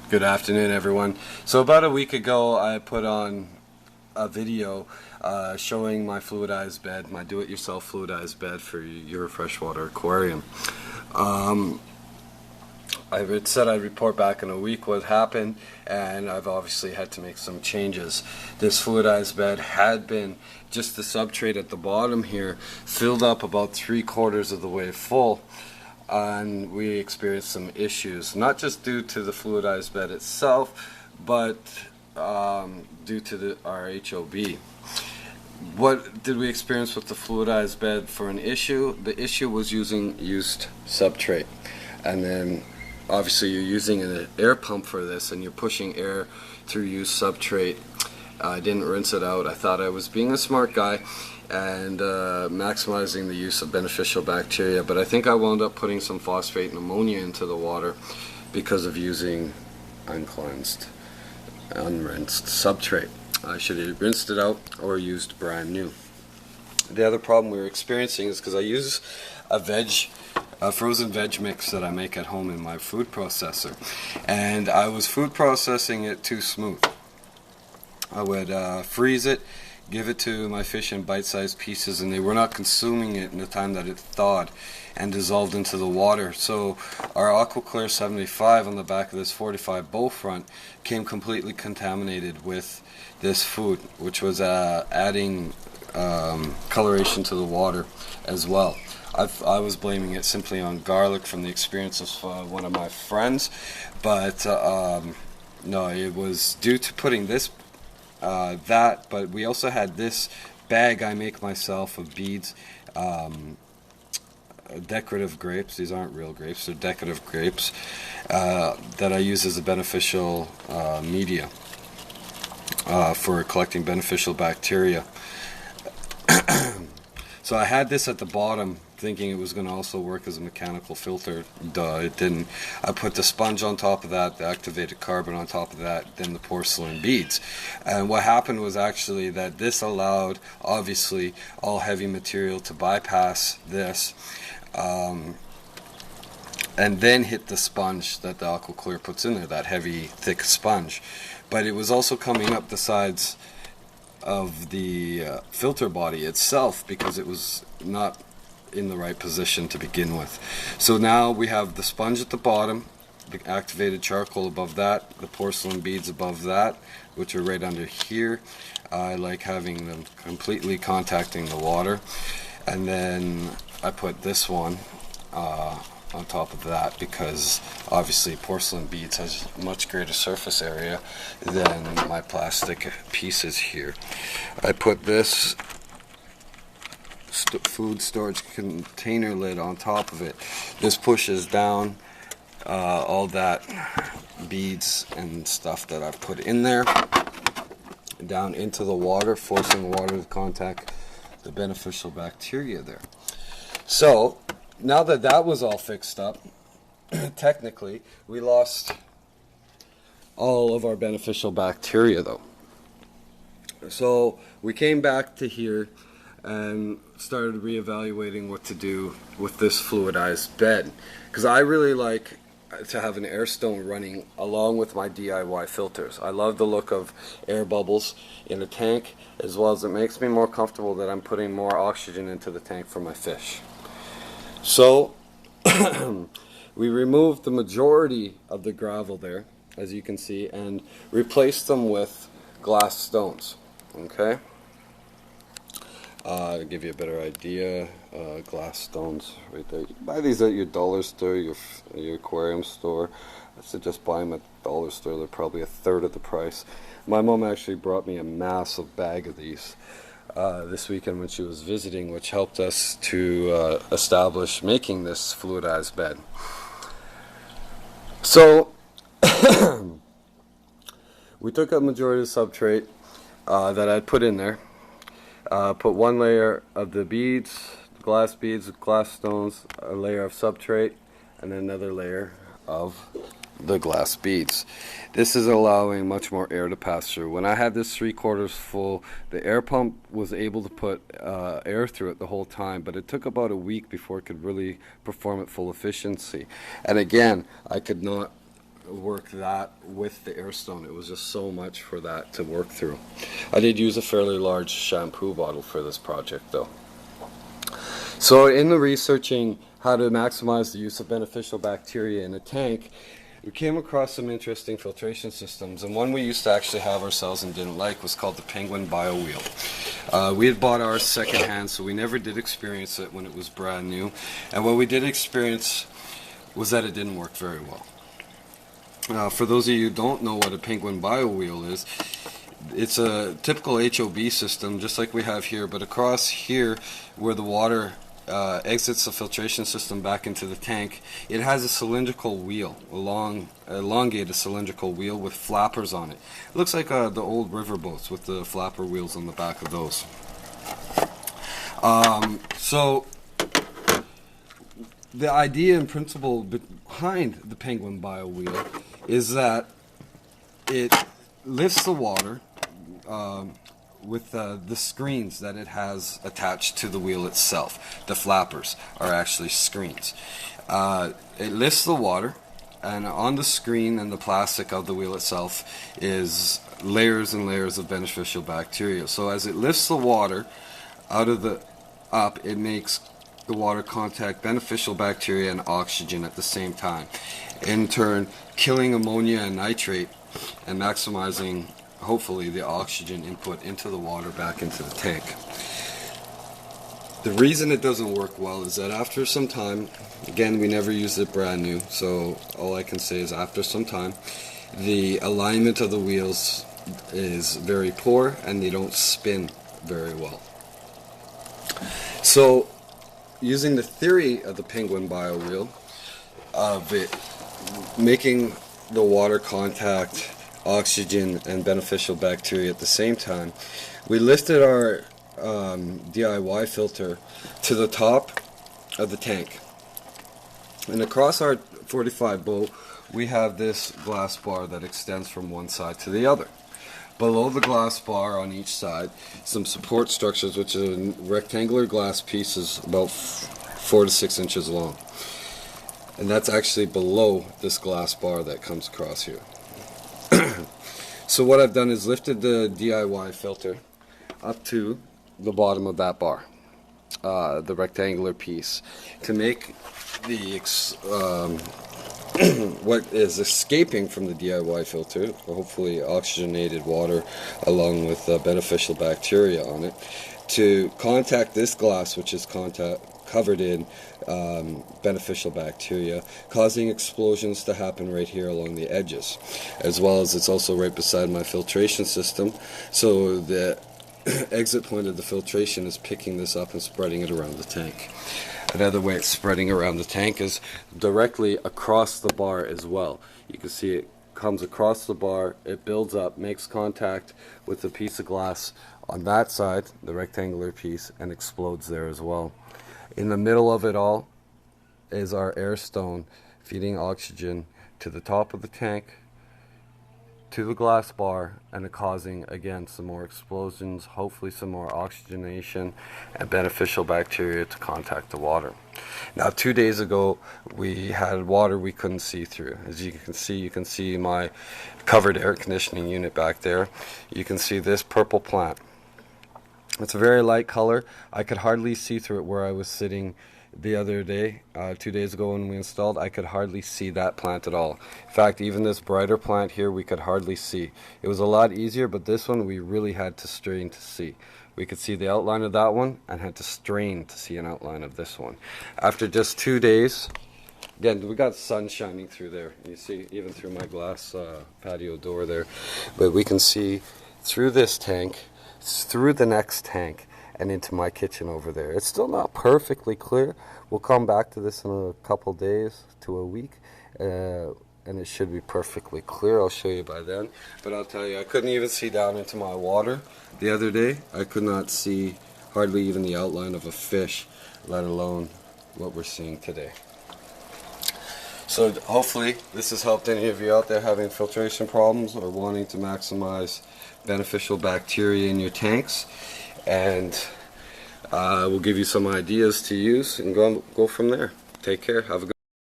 Good afternoon, everyone. So about a week ago, I put on a video showing my fluidized bed, my do-it-yourself fluidized bed for your freshwater aquarium. I said I'd report back in a week what happened, and I've obviously had to make some changes. This fluidized bed had been just the substrate at the bottom here filled up about 3/4 of the way full, and we experienced some issues, not just due to the fluidized bed itself, but due to our HOB. What did we experience with the fluidized bed for an issue? The issue was using used substrate, and then obviously you're using an air pump for this and you're pushing air through used substrate. I didn't rinse it out. I thought I was being a smart guy and maximizing the use of beneficial bacteria, but I think I wound up putting some phosphate and ammonia into the water because of using uncleansed, unrinsed substrate. I should have rinsed it out or used brand new. The other problem we were experiencing is because I use a frozen veg mix that I make at home in my food processor, and I was food processing it too smooth. I would freeze it, give it to my fish in bite-sized pieces, and they were not consuming it in the time that it thawed and dissolved into the water. So our AquaClear 75 on the back of this 45 bow front came completely contaminated with this food, which was adding coloration to the water as well. I was blaming it simply on garlic from the experience of one of my friends, but no, it was due to putting this but we also had this bag I make myself of beads, decorative grapes. These aren't real grapes, they're decorative grapes that I use as a beneficial media for collecting beneficial bacteria. So I had this at the bottom thinking it was going to also work as a mechanical filter. Duh, it didn't. I put the sponge on top of that, the activated carbon on top of that, then the porcelain beads. And what happened was actually that this allowed, obviously, all heavy material to bypass this and then hit the sponge that the AquaClear puts in there, that heavy, thick sponge. But it was also coming up the sides of the filter body itself because it was not in the right position to begin with. So now we have the sponge at the bottom, the activated charcoal above that, the porcelain beads above that, which are right under here. I like having them completely contacting the water, and then I put this one on top of that because obviously porcelain beads has much greater surface area than my plastic pieces here. I put this food storage container lid on top of it. This pushes down all that beads and stuff that I've put in there down into the water, forcing the water to contact the beneficial bacteria there. So now that that was all fixed up, technically we lost all of our beneficial bacteria though. So we came back to here and started reevaluating what to do with this fluidized bed, because I really like to have an air stone running along with my DIY filters. I love the look of air bubbles in a tank, as well as it makes me more comfortable that I'm putting more oxygen into the tank for my fish. So we removed the majority of the gravel there, as you can see, and replaced them with glass stones. Okay, to give you a better idea, glass stones right there. You can buy these at your dollar store, your aquarium store. I suggest buying them at the dollar store. They're probably 1/3 of the price. My mom actually brought me a massive bag of these this weekend when she was visiting, which helped us to establish making this fluidized bed. So we took a majority of the substrate that I'd put in there, put one layer of the beads, glass beads, glass stones, a layer of substrate, and another layer of the glass beads. This is allowing much more air to pass through. When I had this 3/4 full, the air pump was able to put air through it the whole time, but it took about a week before it could really perform at full efficiency. And again, I could not work that with the air stone. It was just so much for that to work through. I did use a fairly large shampoo bottle for this project though. So in the researching how to maximize the use of beneficial bacteria in a tank, we came across some interesting filtration systems, and one we used to actually have ourselves and didn't like was called the Penguin Bio Wheel. We had bought ours secondhand, so we never did experience it when it was brand new, and what we did experience was that it didn't work very well. For those of you who don't know what a Penguin Bio Wheel is, it's a typical HOB system just like we have here, but across here where the water exits the filtration system back into the tank, it has a cylindrical wheel, a long elongated cylindrical wheel with flappers on it. It looks like the old river boats with the flapper wheels on the back of those. So the idea and principle behind the Penguin Bio Wheel is that it lifts the water with the screens that it has attached to the wheel itself. The flappers are actually screens. It lifts the water, and on the screen and the plastic of the wheel itself is layers and layers of beneficial bacteria. So as it lifts the water out of the up, it makes the water contact beneficial bacteria and oxygen at the same time, in turn killing ammonia and nitrate and maximizing hopefully the oxygen input into the water back into the tank. The reason it doesn't work well is that after some time, again, we never used it brand new, so all I can say is after some time the alignment of the wheels is very poor and they don't spin very well. So using the theory of the Penguin Bio Wheel, of it making the water contact oxygen and beneficial bacteria at the same time, we lifted our DIY filter to the top of the tank, and across our 45 bowl we have this glass bar that extends from one side to the other. Below the glass bar on each side, some support structures, which is a rectangular glass piece is about 4 to 6 inches long, and that's actually below this glass bar that comes across here. So what I've done is lifted the DIY filter up to the bottom of that bar, the rectangular piece, to make the what is escaping from the DIY filter, hopefully oxygenated water along with beneficial bacteria on it, to contact this glass, which is covered in beneficial bacteria, causing explosions to happen right here along the edges, as well as it's also right beside my filtration system, so the exit point of the filtration is picking this up and spreading it around the tank. Another way it's spreading around the tank is directly across the bar as well. You can see it comes across the bar, it builds up, makes contact with the piece of glass on that side, the rectangular piece, and explodes there as well. In the middle of it all is our air stone feeding oxygen to the top of the tank, to the glass bar, and causing again some more explosions, hopefully some more oxygenation and beneficial bacteria to contact the water. Now 2 days ago we had water we couldn't see through. As you can see my covered air conditioning unit back there. You can see this purple plant. It's a very light color. I could hardly see through it where I was sitting the other day, 2 days ago when we installed. I could hardly see that plant at all. In fact, even this brighter plant here we could hardly see. It was a lot easier, but this one we really had to strain to see. We could see the outline of that one and had to strain to see an outline of this one. After just 2 days, again, we got sun shining through there. You see even through my glass patio door there. But we can see through this tank, through the next tank, and into my kitchen over there. It's still not perfectly clear. We'll come back to this in a couple days to a week, and it should be perfectly clear. I'll show you by then. But I'll tell you, I couldn't even see down into my water the other day. I could not see hardly even the outline of a fish, let alone what we're seeing today. So hopefully this has helped any of you out there having filtration problems or wanting to maximize beneficial bacteria in your tanks, and we'll give you some ideas to use and go from there. Take care. Have a good